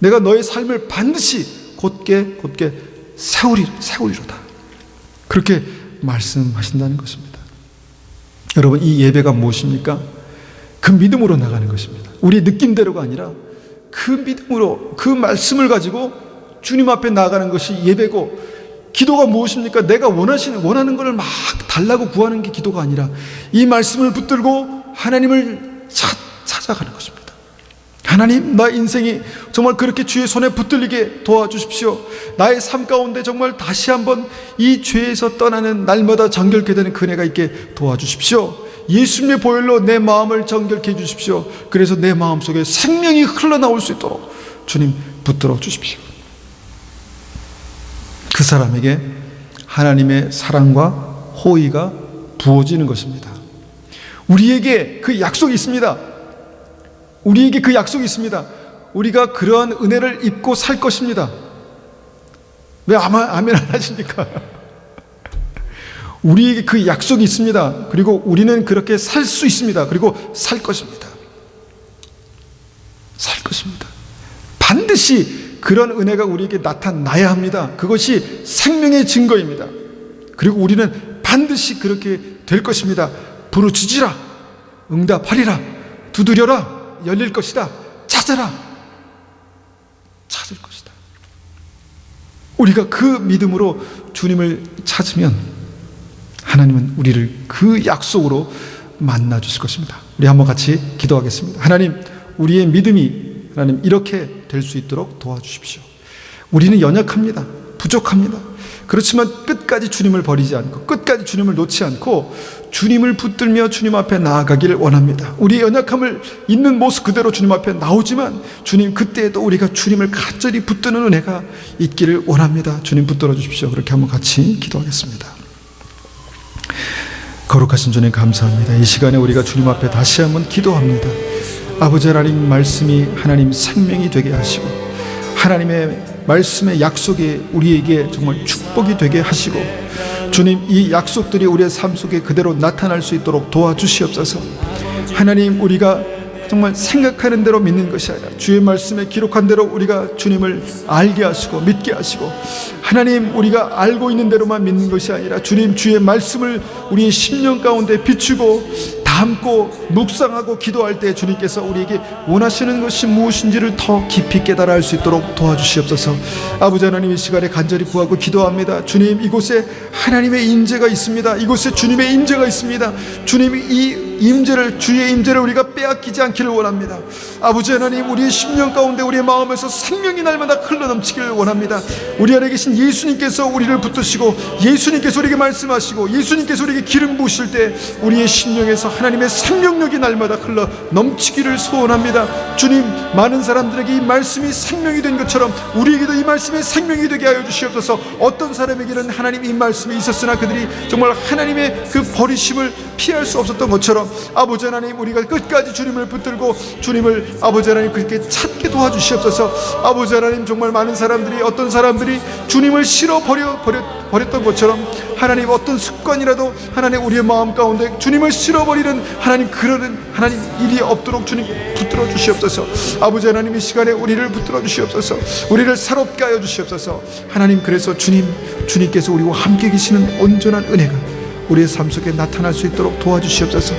내가 너의 삶을 반드시 곧게 세우리로다. 그렇게 말씀하신다는 것입니다. 여러분, 이 예배가 무엇입니까? 그 믿음으로 나가는 것입니다. 우리의 느낌대로가 아니라 그 믿음으로, 그 말씀을 가지고 주님 앞에 나아가는 것이 예배고, 기도가 무엇입니까? 내가 원하는 것을 막 달라고 구하는 게 기도가 아니라 이 말씀을 붙들고 하나님을 찾아가는 것입니다. 하나님, 나 인생이 정말 그렇게 주의 손에 붙들리게 도와주십시오. 나의 삶 가운데 정말 다시 한번 이 죄에서 떠나는 날마다 정결케 되는 그네가 있게 도와주십시오. 예수님의 보혈로 내 마음을 정결케 해주십시오. 그래서 내 마음속에 생명이 흘러나올 수 있도록 주님 붙들어 주십시오. 그 사람에게 하나님의 사랑과 호의가 부어지는 것입니다. 우리에게 그 약속이 있습니다. 우리에게 그 약속이 있습니다. 우리가 그러한 은혜를 입고 살 것입니다. 왜 아멘 안 하십니까? 우리에게 그 약속이 있습니다. 그리고 우리는 그렇게 살 수 있습니다. 그리고 살 것입니다. 살 것입니다. 반드시 그런 은혜가 우리에게 나타나야 합니다. 그것이 생명의 증거입니다. 그리고 우리는 반드시 그렇게 될 것입니다. 부르짖으라, 응답하리라, 두드려라, 열릴 것이다, 찾아라, 찾을 것이다. 우리가 그 믿음으로 주님을 찾으면 하나님은 우리를 그 약속으로 만나 주실 것입니다. 우리 한번 같이 기도하겠습니다. 하나님, 우리의 믿음이 하나님 이렇게 될 수 있도록 도와주십시오. 우리는 연약합니다. 부족합니다. 그렇지만 끝까지 주님을 버리지 않고, 끝까지 주님을 놓지 않고 주님을 붙들며 주님 앞에 나아가기를 원합니다. 우리의 연약함을 있는 모습 그대로 주님 앞에 나오지만 주님, 그때에도 우리가 주님을 간절히 붙드는 은혜가 있기를 원합니다. 주님 붙들어 주십시오. 그렇게 한번 같이 기도하겠습니다. 거룩하신 주님, 감사합니다. 이 시간에 우리가 주님 앞에 다시 한번 기도합니다. 아버지 하나님, 말씀이 하나님 생명이 되게 하시고, 하나님의 말씀의 약속이 우리에게 정말 축복이 되게 하시고, 주님, 이 약속들이 우리의 삶 속에 그대로 나타날 수 있도록 도와주시옵소서. 하나님, 우리가 정말 생각하는 대로 믿는 것이 아니라 주의 말씀에 기록한 대로 우리가 주님을 알게 하시고 믿게 하시고, 하나님, 우리가 알고 있는 대로만 믿는 것이 아니라 주님, 주의 말씀을 우리의 심령 가운데 비추고 담고 묵상하고 기도할 때 주님께서 우리에게 원하시는 것이 무엇인지를 더 깊이 깨달아 알 수 있도록 도와주시옵소서. 아버지 하나님, 이 시간에 간절히 구하고 기도합니다. 주님, 이곳에 하나님의 임재가 있습니다. 이곳에 주님의 임재가 있습니다. 주님, 이 임재를, 주의 임재를 우리가 빼앗기지 않기를 원합니다. 아버지 하나님, 우리의 심령 가운데 우리의 마음에서 생명이 날마다 흘러넘치기를 원합니다. 우리 안에 계신 예수님께서 우리를 붙드시고, 예수님께서 우리에게 말씀하시고, 예수님께서 우리에게 기름 부으실 때 우리의 심령에서 하나님의 생명력이 날마다 흘러 넘치기를 소원합니다. 주님, 많은 사람들에게 이 말씀이 생명이 된 것처럼 우리에게도 이 말씀이 생명이 되게 하여 주시옵소서. 어떤 사람에게는 하나님 이 말씀이 있었으나 그들이 정말 하나님의 그 버리심을 피할 수 없었던 것처럼, 아버지 하나님, 우리가 끝까지 주님을 붙들고 주님을 아버지 하나님 그렇게 찾게 도와주시옵소서. 아버지 하나님, 정말 많은 사람들이, 어떤 사람들이 주님을 싫어 버렸던 것처럼 하나님, 어떤 습관이라도 하나님 우리의 마음 가운데 주님을 싫어버리는 하나님, 그러는 하나님 일이 없도록 주님 붙들어 주시옵소서. 아버지 하나님, 이 시간에 우리를 붙들어 주시옵소서. 우리를 새롭게 하여 주시옵소서. 하나님, 그래서 주님께서 우리와 함께 계시는 온전한 은혜가 우리의 삶 속에 나타날 수 있도록 도와주시옵소서.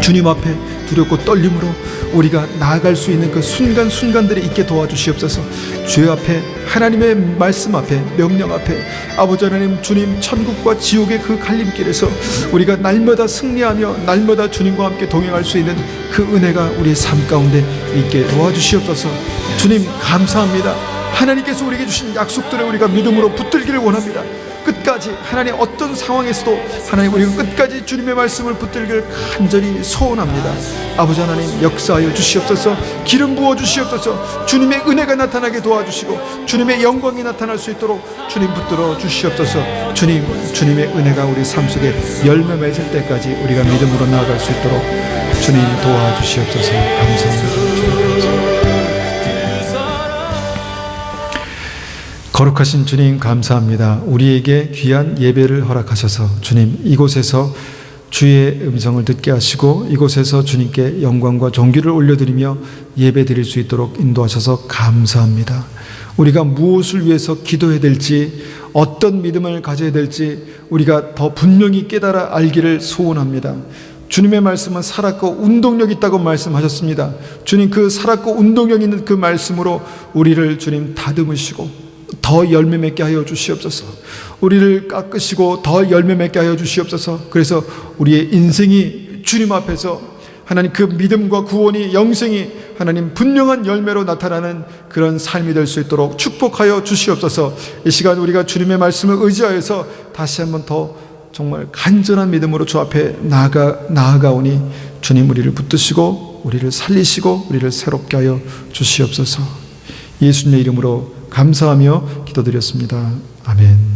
주님 앞에 두렵고 떨림으로 우리가 나아갈 수 있는 그 순간순간들이 있게 도와주시옵소서. 주의 앞에, 하나님의 말씀 앞에, 명령 앞에, 아버지 하나님, 주님 천국과 지옥의 그 갈림길에서 우리가 날마다 승리하며 날마다 주님과 함께 동행할 수 있는 그 은혜가 우리의 삶 가운데 있게 도와주시옵소서. 주님, 감사합니다. 하나님께서 우리에게 주신 약속들을 우리가 믿음으로 붙들기를 원합니다. 끝까지 하나님, 어떤 상황에서도 하나님, 우리가 끝까지 주님의 말씀을 붙들기를 간절히 소원합니다. 아버지 하나님, 역사하여 주시옵소서. 기름 부어 주시옵소서. 주님의 은혜가 나타나게 도와주시고 주님의 영광이 나타날 수 있도록 주님 붙들어 주시옵소서. 주님의 은혜가 우리 삶 속에 열매 맺을 때까지 우리가 믿음으로 나아갈 수 있도록 주님 도와주시옵소서. 감사합니다. 거룩하신 주님, 감사합니다. 우리에게 귀한 예배를 허락하셔서 주님, 이곳에서 주의 음성을 듣게 하시고 이곳에서 주님께 영광과 존귀를 올려드리며 예배 드릴 수 있도록 인도하셔서 감사합니다. 우리가 무엇을 위해서 기도해야 될지, 어떤 믿음을 가져야 될지 우리가 더 분명히 깨달아 알기를 소원합니다. 주님의 말씀은 살았고 운동력 있다고 말씀하셨습니다. 주님, 그 살았고 운동력 있는 그 말씀으로 우리를 주님 다듬으시고 더 열매 맺게 하여 주시옵소서. 우리를 깎으시고 더 열매 맺게 하여 주시옵소서. 그래서 우리의 인생이 주님 앞에서 하나님 그 믿음과 구원이, 영생이 하나님 분명한 열매로 나타나는 그런 삶이 될 수 있도록 축복하여 주시옵소서. 이 시간 우리가 주님의 말씀을 의지하여서 다시 한번 더 정말 간절한 믿음으로 주 앞에 나아가오니 주님, 우리를 붙드시고 우리를 살리시고 우리를 새롭게 하여 주시옵소서. 예수님의 이름으로 감사하며 기도드렸습니다. 아멘.